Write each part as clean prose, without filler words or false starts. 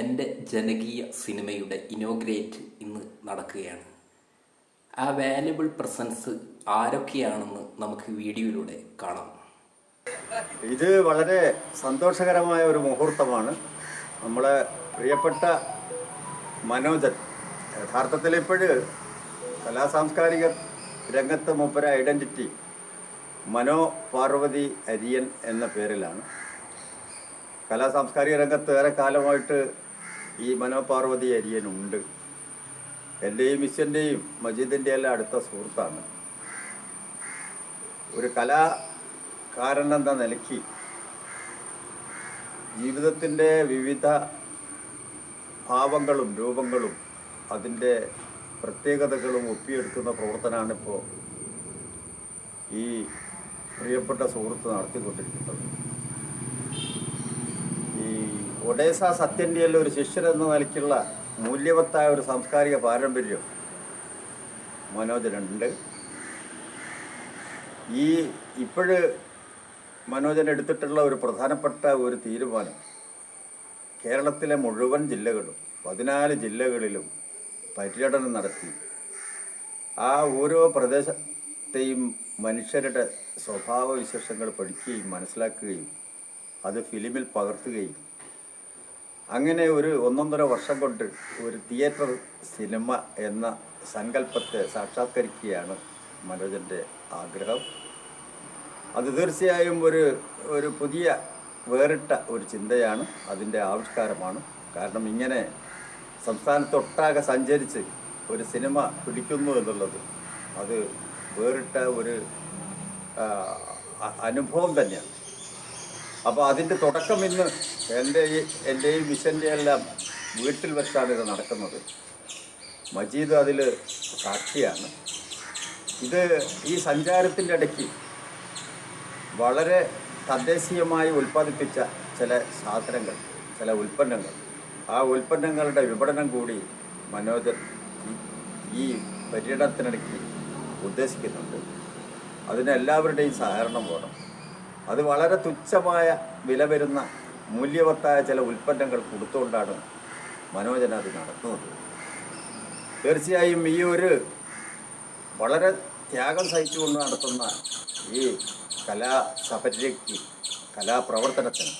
എൻ്റെ ജനകീയ സിനിമയുടെ ഇനോഗ്രേറ്റ് ഇന്ന് നടക്കുകയാണ്. ആ വാല്യുബിൾ പ്രസൻസ് ആരൊക്കെയാണെന്ന് നമുക്ക് വീഡിയോയിലൂടെ കാണാം. ഇത് വളരെ സന്തോഷകരമായ ഒരു മുഹൂർത്തമാണ്. നമ്മളെ പ്രിയപ്പെട്ട മനോജൻ യഥാർത്ഥത്തിൽ ഇപ്പോഴ് കലാസാംസ്കാരിക രംഗത്ത് മൂപ്പര ഐഡൻറ്റിറ്റി മനോ പാർവതി അരിയൻ എന്ന പേരിലാണ്. കലാസാംസ്കാരിക രംഗത്ത് ഏറെ കാലമായിട്ട് ഈ മനോ പാർവതി അരിയനുണ്ട്. എൻ്റെയും മിസ്സിൻ്റെയും മജീദിൻ്റെ എല്ലാം അടുത്ത സുഹൃത്താണ്. ഒരു കലാകാരൻ എന്ന നിലയ്ക്ക് ജീവിതത്തിൻ്റെ വിവിധ ഭാവങ്ങളും രൂപങ്ങളും അതിൻ്റെ പ്രത്യേകതകളും ഒപ്പിയെടുക്കുന്ന പ്രവർത്തനമാണിപ്പോൾ ഈ പ്രിയപ്പെട്ട സുഹൃത്ത് നടത്തിക്കൊണ്ടിരിക്കുന്നത്. ഈ ഒഡേസ സത്യൻ്റെ ഒരു ശിഷ്യരെന്ന നിലയ്ക്കുള്ള മൂല്യവത്തായ ഒരു സാംസ്കാരിക പാരമ്പര്യം മനോജനുണ്ട്. ഇപ്പോഴ് മനോജൻ എടുത്തിട്ടുള്ള ഒരു പ്രധാനപ്പെട്ട ഒരു തീരുമാനം, കേരളത്തിലെ മുഴുവൻ ജില്ലകളും 14 ജില്ലകളിലും പര്യടനം നടത്തി ആ ഓരോ പ്രദേശത്തെയും മനുഷ്യരുടെ സ്വഭാവ വിശേഷങ്ങൾ പഠിക്കുകയും മനസ്സിലാക്കുകയും അത് ഫിലിമിൽ പകർത്തുകയും അങ്ങനെ ഒരു 1.5 വർഷം കൊണ്ട് ഒരു തിയേറ്റർ സിനിമ എന്ന സങ്കല്പത്തെ സാക്ഷാത്കരിക്കുകയാണ് മനോജൻ്റെ ആഗ്രഹം. അത് തീർച്ചയായും ഒരു പുതിയ വേറിട്ട ഒരു ചിന്തയാണ്, അതിൻ്റെ ആവിഷ്കാരമാണ്. കാരണം ഇങ്ങനെ സംസ്ഥാനത്തൊട്ടാകെ സഞ്ചരിച്ച് ഒരു സിനിമ പിടിക്കുന്നു എന്നുള്ളത് അത് വേറിട്ട ഒരു അനുഭവം തന്നെയാണ്. അപ്പോൾ അതിൻ്റെ തുടക്കം ഇന്ന് എൻ്റെയും മിഷൻ്റെ എല്ലാം വീട്ടിൽ വെച്ചാണ് ഇത് നടക്കുന്നത്. മജീദ് അതിൽ സാക്ഷിയാണ്. ഈ സഞ്ചാരത്തിൻ്റെ ഇടയ്ക്ക് വളരെ തദ്ദേശീയമായി ഉൽപ്പാദിപ്പിച്ച ചില സാധനങ്ങൾ, ചില ഉൽപ്പന്നങ്ങൾ, ആ ഉൽപ്പന്നങ്ങളുടെ വിപണനം കൂടി മനോജൻ ഈ പര്യടനത്തിനിടയ്ക്ക് ഉദ്ദേശിക്കുന്നുണ്ട്. അതിന് എല്ലാവരുടെയും സഹകരണം വേണം. അത് വളരെ തുച്ഛമായ വില വരുന്ന മൂല്യവത്തായ ചില ഉൽപ്പന്നങ്ങൾ കൊടുത്തുകൊണ്ടാണ് മനോജൻ അത് നടത്തുന്നത്. തീർച്ചയായും ഈ ഒരു വളരെ ത്യാഗം സഹിച്ചുകൊണ്ട് നടത്തുന്ന ഈ കലാസപര്യയ്ക്ക്, കലാപ്രവർത്തനത്തിന്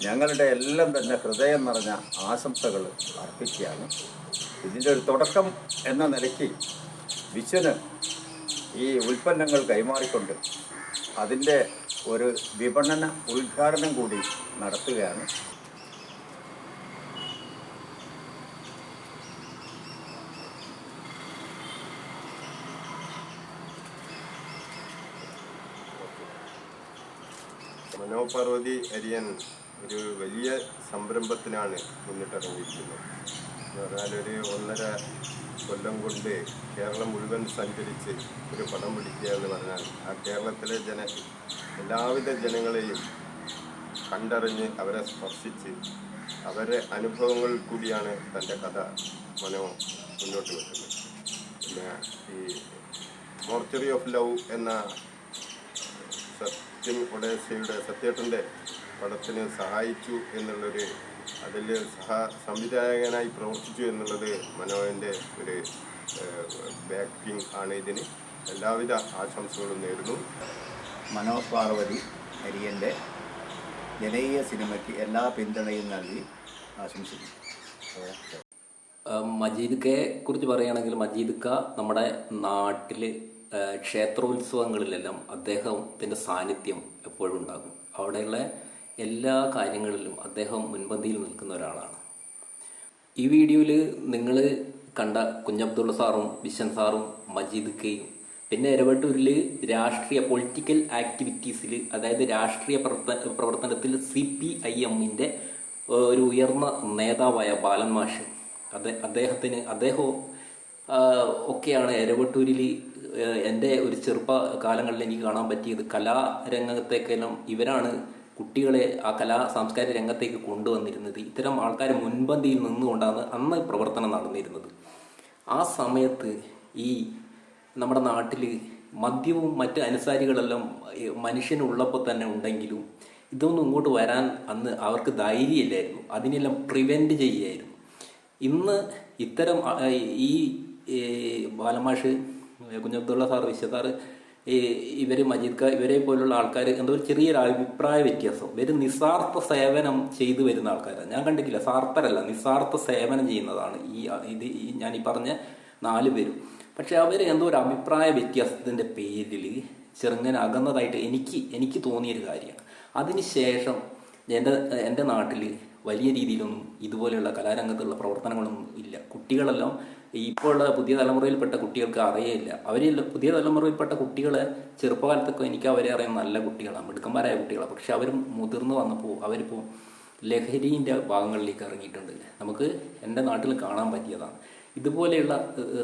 ഞങ്ങളുടെ എല്ലാം തന്നെ ഹൃദയം നിറഞ്ഞ ആശംസകൾ അർപ്പിക്കുകയാണ്. ഇതിൻ്റെ ഒരു തുടക്കം എന്ന നിലയ്ക്ക് വിശ്വന് ഈ ഉൽപ്പന്നങ്ങൾ കൈമാറിക്കൊണ്ട് അതിൻ്റെ ഒരു വിപണന ഉദ്ഘാടനം കൂടി നടത്തുകയാണ്. മനോ പാർവതി അരിയൻ ഒരു വലിയ സംരംഭത്തിനാണ് മുന്നിട്ടിറങ്ങിയിരിക്കുന്നത്. എന്ന് പറഞ്ഞാൽ ഒരു 1.5 കൊല്ലം കൊണ്ട് കേരളം മുഴുവൻ സഞ്ചരിച്ച് ഒരു പടം പിടിക്കുക എന്ന് പറഞ്ഞാൽ ആ കേരളത്തിലെ എല്ലാവിധ ജനങ്ങളെയും കണ്ടറിഞ്ഞ് അവരെ സ്പർശിച്ച് അവരെ അനുഭവങ്ങൾ കൂടിയാണ് തൻ്റെ കഥ മനോ മുന്നോട്ട് വെക്കുന്നത്. പിന്നെ ഈ മോർച്ചറി ഓഫ് ലവ് എന്ന സത്യേട്ടൻ്റെ പടത്തിന് സഹായിച്ചു എന്നുള്ളൊരു, അതിൽ സംവിധായകനായി പ്രവർത്തിച്ചു എന്നുള്ളത് മനോജൻ്റെ ഒരു ബാക്കിംഗ് ആണ്. ഇതിന് എല്ലാവിധ ആശംസകളും നേരുന്നു. മനോ പാർവതി അരിയൻ്റെ ജനകീയ സിനിമയ്ക്ക് എല്ലാ പിന്തുണയും നൽകി ആശംസിക്കുന്നു. മജീദ്ക്കയെ കുറിച്ച് പറയുകയാണെങ്കിൽ മജീദ്ക്ക നമ്മുടെ നാട്ടിൽ ക്ഷേത്രോത്സവങ്ങളിലെല്ലാം അദ്ദേഹത്തിൻ്റെ സാന്നിധ്യം എപ്പോഴും ഉണ്ടാകും. അവിടെയുള്ള എല്ലാ കാര്യങ്ങളിലും അദ്ദേഹം മുൻപന്തിയിൽ നിൽക്കുന്ന ഒരാളാണ്. ഈ വീഡിയോയിൽ നിങ്ങൾ കണ്ട കുഞ്ഞബ്ദുള്ള സാറും വിഷൻ സാറും മജീദ്ക്കയും പിന്നെ എരവട്ടൂരിൽ രാഷ്ട്രീയ പൊളിറ്റിക്കൽ ആക്ടിവിറ്റീസിൽ, അതായത് രാഷ്ട്രീയ പ്രവർത്തനത്തിൽ CPIM-ൻ്റെ ഒരു ഉയർന്ന നേതാവായ ബാലൻ മാഷ്, അദ്ദേഹവും ഒക്കെയാണ് എരവട്ടൂരിൽ എൻ്റെ ഒരു ചെറുപ്പകാലങ്ങളിൽ എനിക്ക് കാണാൻ പറ്റിയത്. കലാരംഗത്തേക്കെല്ലാം ഇവരാണ് കുട്ടികളെ ആ സാംസ്കാരിക രംഗത്തേക്ക് കൊണ്ടുവന്നിരുന്നത്. ഇത്തരം ആൾക്കാർ മുൻപന്തിയിൽ നിന്നുകൊണ്ടാണ് അന്ന് പ്രവർത്തനം നടന്നിരുന്നത്. ആ സമയത്ത് ഈ നമ്മുടെ നാട്ടിൽ മദ്യവും മറ്റ് അനുസാരികളെല്ലാം മനുഷ്യനുള്ളപ്പോൾ തന്നെ ഉണ്ടെങ്കിലും ഇതൊന്നും ഇങ്ങോട്ട് വരാൻ അന്ന് അവർക്ക് ധൈര്യമില്ലായിരുന്നു. അതിനെല്ലാം പ്രിവെൻറ്റ് ചെയ്യായിരുന്നു. ഇന്ന് ഇത്തരം ഈ ബാലമാഷ്, കുഞ്ഞബ്ദുള്ള സാർ, വിശ്വസാറ്, ഇവർ മജീദ് ഖാൻ, ഇവരെ പോലുള്ള ആൾക്കാർ എന്തോ ഒരു ചെറിയൊരു അഭിപ്രായ വ്യത്യാസം. ഇവർ നിസ്വാർത്ഥ സേവനം ചെയ്തു വരുന്ന ആൾക്കാരാണ്. ഞാൻ കണ്ടിട്ടില്ല, സ്വാർത്ഥരല്ല, നിസ്വാർത്ഥ സേവനം ചെയ്യുന്നതാണ് ഞാൻ ഈ പറഞ്ഞ 4 പേരും. പക്ഷെ അവർ എന്തോ ഒരു അഭിപ്രായ വ്യത്യാസത്തിൻ്റെ പേരിൽ ചെറുങ്ങനെ അകന്നതായിട്ട് എനിക്ക് തോന്നിയൊരു കാര്യമാണ്. അതിനുശേഷം എൻ്റെ നാട്ടിൽ വലിയ രീതിയിലൊന്നും ഇതുപോലെയുള്ള കലാരംഗത്തുള്ള പ്രവർത്തനങ്ങളൊന്നും ഇല്ല. കുട്ടികളെല്ലാം ഇപ്പോഴുള്ള പുതിയ തലമുറയിൽപ്പെട്ട കുട്ടികൾക്ക് അറിയില്ല. പുതിയ തലമുറയിൽപ്പെട്ട കുട്ടികളെ ചെറുപ്പകാലത്തൊക്കെ എനിക്ക് അവരെ അറിയാൻ നല്ല കുട്ടികളാണ്, മിടുക്കന്മാരായ കുട്ടികളാണ്. പക്ഷെ അവർ മുതിർന്ന് വന്നപ്പോൾ അവരിപ്പോൾ ലഹരീൻ്റെ ഭാഗങ്ങളിലേക്ക് ഇറങ്ങിയിട്ടുണ്ട്. നമുക്ക് എൻ്റെ നാട്ടിൽ കാണാൻ പറ്റിയതാണ്. ഇതുപോലെയുള്ള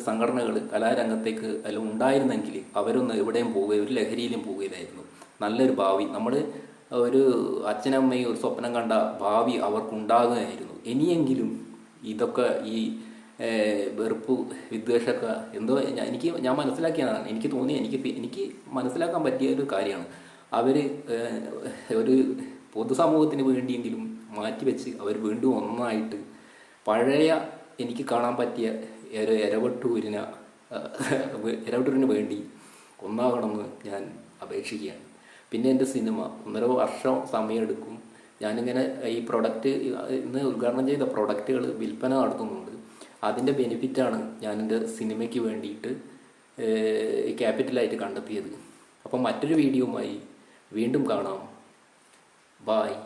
സംഘടനകൾ കലാരംഗത്തേക്ക് എല്ലാം ഉണ്ടായിരുന്നെങ്കിൽ അവരൊന്ന് എവിടെയും പോവുകയും ഒരു ലഹരിയിലും പോവുകയില്ലായിരുന്നു. നല്ലൊരു ഭാവി, നമ്മൾ ഒരു അച്ഛനമ്മയും ഒരു സ്വപ്നം കണ്ട ഭാവി അവർക്കുണ്ടാകുകയായിരുന്നു. ഇനിയെങ്കിലും ഇതൊക്കെ ഈ വെറുപ്പ്, വിദ്വേഷമൊക്കെ എന്തോ ഞാൻ മനസ്സിലാക്കിയതാണ്. എനിക്ക് മനസ്സിലാക്കാൻ പറ്റിയ ഒരു കാര്യമാണ്. അവർ ഒരു പൊതുസമൂഹത്തിന് വേണ്ടിയെങ്കിലും മാറ്റിവെച്ച് അവർ വീണ്ടും ഒന്നായിട്ട് പഴയ എനിക്ക് കാണാൻ പറ്റിയ ഒരു ഇരവട്ടൂരിന് വേണ്ടി ഒന്നാകണമെന്ന് ഞാൻ അപേക്ഷിക്കുകയാണ്. പിന്നെ എൻ്റെ സിനിമ 1.5 വർഷം സമയമെടുക്കും. ഞാനിങ്ങനെ ഈ പ്രൊഡക്റ്റ്, ഇന്ന് ഉദ്ഘാടനം ചെയ്ത പ്രൊഡക്റ്റുകൾ വിൽപ്പന നടത്തുന്നുണ്ട്. അതിൻ്റെ ബെനിഫിറ്റാണ് ഞാൻ എൻ്റെ സിനിമയ്ക്ക് വേണ്ടിയിട്ട് ക്യാപിറ്റലായിട്ട് കണ്ടെത്തിയത്. അപ്പം മറ്റൊരു വീഡിയോയുമായി വീണ്ടും കാണാം. ബായ്.